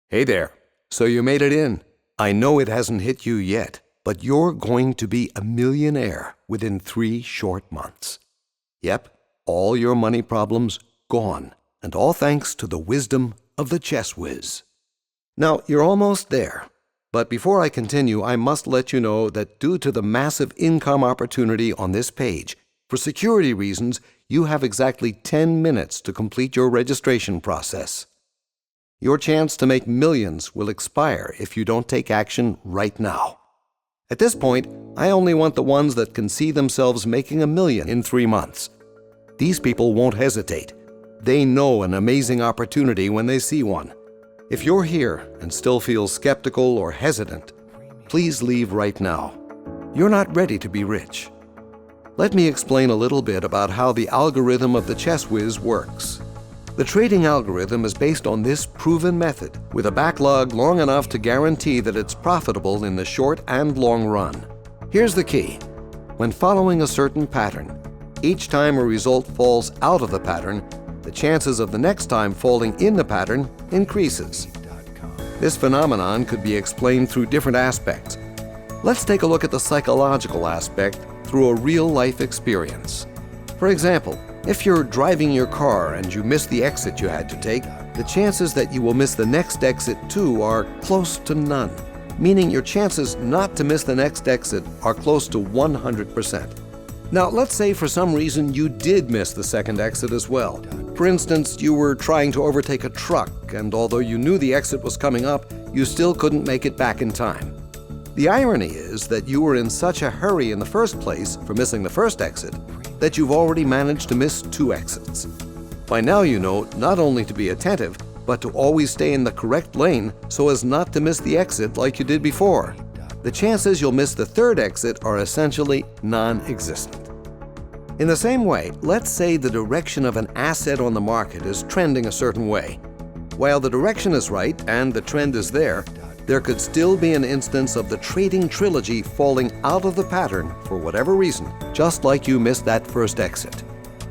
Hey there. So you made it in. I know it hasn't hit you yet, but you're going to be a millionaire within 3 short months. Yep, all your money problems gone, and all thanks to the wisdom of the Chess Whiz. Now, you're almost there. But before I continue, I must let you know that due to the massive income opportunity on this page, for security reasons, you have exactly 10 minutes to complete your registration process. Your chance to make millions will expire if you don't take action right now. At this point, I only want the ones that can see themselves making $1 million in 3 months. These people won't hesitate. They know an amazing opportunity when they see one. If you're here and still feel skeptical or hesitant, please leave right now. You're not ready to be rich. Let me explain a little bit about how the algorithm of the Chess Whiz works. The trading algorithm is based on this proven method, with a backlog long enough to guarantee that it's profitable in the short and long run. Here's the key. When following a certain pattern, each time a result falls out of the pattern, the chances of the next time falling in the pattern increases. This phenomenon could be explained through different aspects. Let's take a look at the psychological aspect through a real-life experience. For example, if you're driving your car and you miss the exit you had to take, the chances that you will miss the next exit too are close to none, meaning your chances not to miss the next exit are close to 100%. Now, let's say for some reason you did miss the second exit as well. For instance, you were trying to overtake a truck, and although you knew the exit was coming up, you still couldn't make it back in time. The irony is that you were in such a hurry in the first place for missing the first exit that you've already managed to miss 2 exits. By now you know not only to be attentive, but to always stay in the correct lane so as not to miss the exit like you did before. The chances you'll miss the third exit are essentially non-existent. In the same way, let's say the direction of an asset on the market is trending a certain way. While the direction is right and the trend is there could still be an instance of the trading trilogy falling out of the pattern for whatever reason, just like you missed that first exit.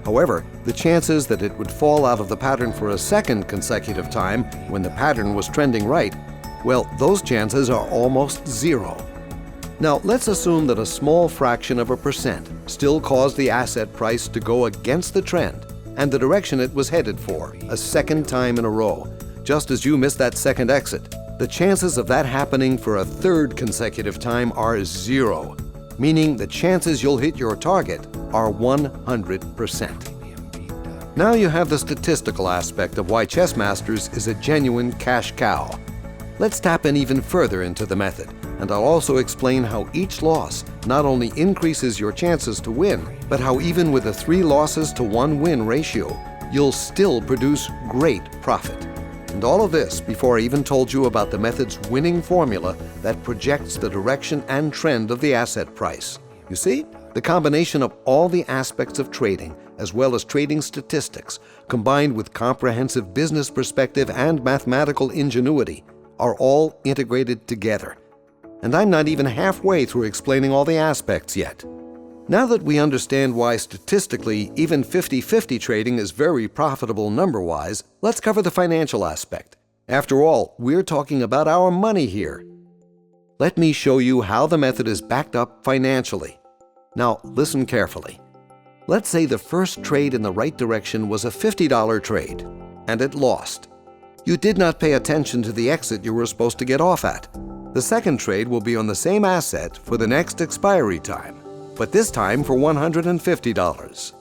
However, the chances that it would fall out of the pattern for a second consecutive time when the pattern was trending right, well, those chances are almost zero. Now, let's assume that a small fraction of a percent still caused the asset price to go against the trend and the direction it was headed for a second time in a row, just as you missed that second exit. The chances of that happening for a third consecutive time are 0, meaning the chances you'll hit your target are 100%. Now you have the statistical aspect of why Chess Masters is a genuine cash cow. Let's tap in even further into the method, and I'll also explain how each loss not only increases your chances to win, but how even with a 3 losses to 1 win ratio, you'll still produce great profit. And all of this before I even told you about the method's winning formula that projects the direction and trend of the asset price. You see, the combination of all the aspects of trading, as well as trading statistics, combined with comprehensive business perspective and mathematical ingenuity, are all integrated together. And I'm not even halfway through explaining all the aspects yet. Now that we understand why statistically even 50-50 trading is very profitable number-wise, let's cover the financial aspect. After all, we're talking about our money here. Let me show you how the method is backed up financially. Now, listen carefully. Let's say the first trade in the right direction was a $50 trade, and it lost. You did not pay attention to the exit you were supposed to get off at. The second trade will be on the same asset for the next expiry time, but this time for $150.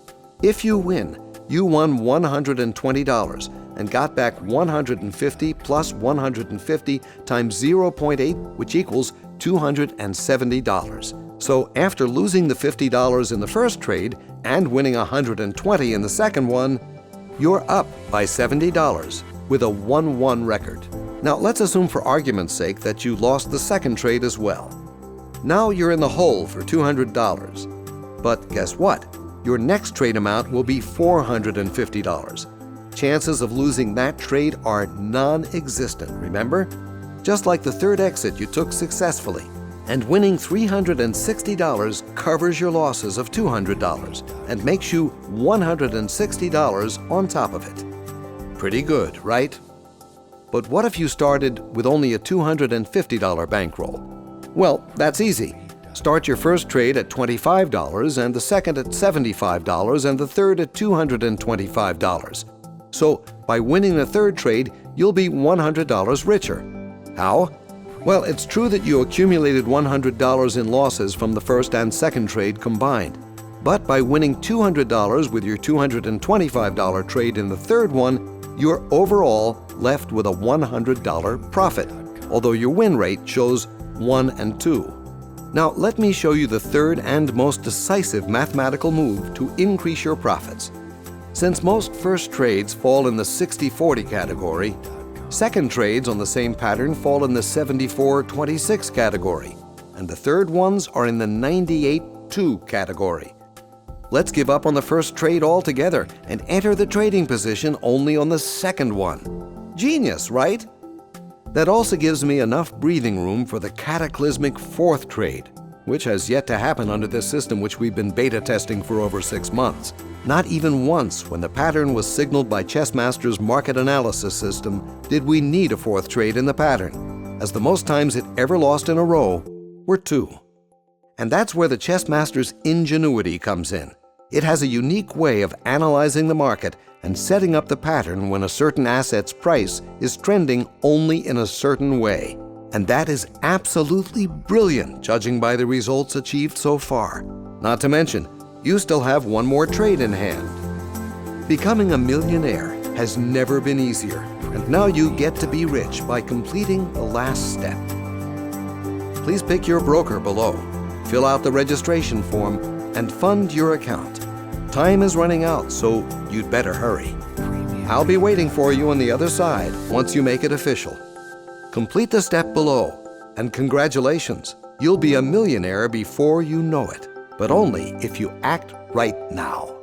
If you win, you won $120 and got back $150 plus $150 times 0.8, which equals $270. So after losing the $50 in the first trade and winning $120 in the second one, you're up by $70 with a 1-1 record. Now let's assume for argument's sake that you lost the second trade as well. Now you're in the hole for $200. But guess what? Your next trade amount will be $450. Chances of losing that trade are non-existent, remember? Just like the third exit you took successfully. And winning $360 covers your losses of $200 and makes you $160 on top of it. Pretty good, right? But what if you started with only a $250 bankroll? Well, that's easy. Start your first trade at $25 and the second at $75 and the third at $225. So, by winning the third trade, you'll be $100 richer. How? Well, it's true that you accumulated $100 in losses from the first and second trade combined. But by winning $200 with your $225 trade in the third one, you're overall left with a $100 profit, although your win rate shows 1 and 2. Now, let me show you the third and most decisive mathematical move to increase your profits. Since most first trades fall in the 60-40 category, second trades on the same pattern fall in the 74-26 category, and the third ones are in the 98-2 category. Let's give up on the first trade altogether and enter the trading position only on the second one. Genius, right? That also gives me enough breathing room for the cataclysmic fourth trade, which has yet to happen under this system which we've been beta testing for over 6 months. Not even once, when the pattern was signaled by Chessmaster's market analysis system, did we need a fourth trade in the pattern, as the most times it ever lost in a row were 2. And that's where the Chessmaster's ingenuity comes in. It has a unique way of analyzing the market and setting up the pattern when a certain asset's price is trending only in a certain way. And that is absolutely brilliant, judging by the results achieved so far. Not to mention, you still have one more trade in hand. Becoming a millionaire has never been easier, and now you get to be rich by completing the last step. Please pick your broker below, fill out the registration form, and fund your account. Time is running out, so you'd better hurry. I'll be waiting for you on the other side once you make it official. Complete the step below, and congratulations, you'll be a millionaire before you know it, but only if you act right now.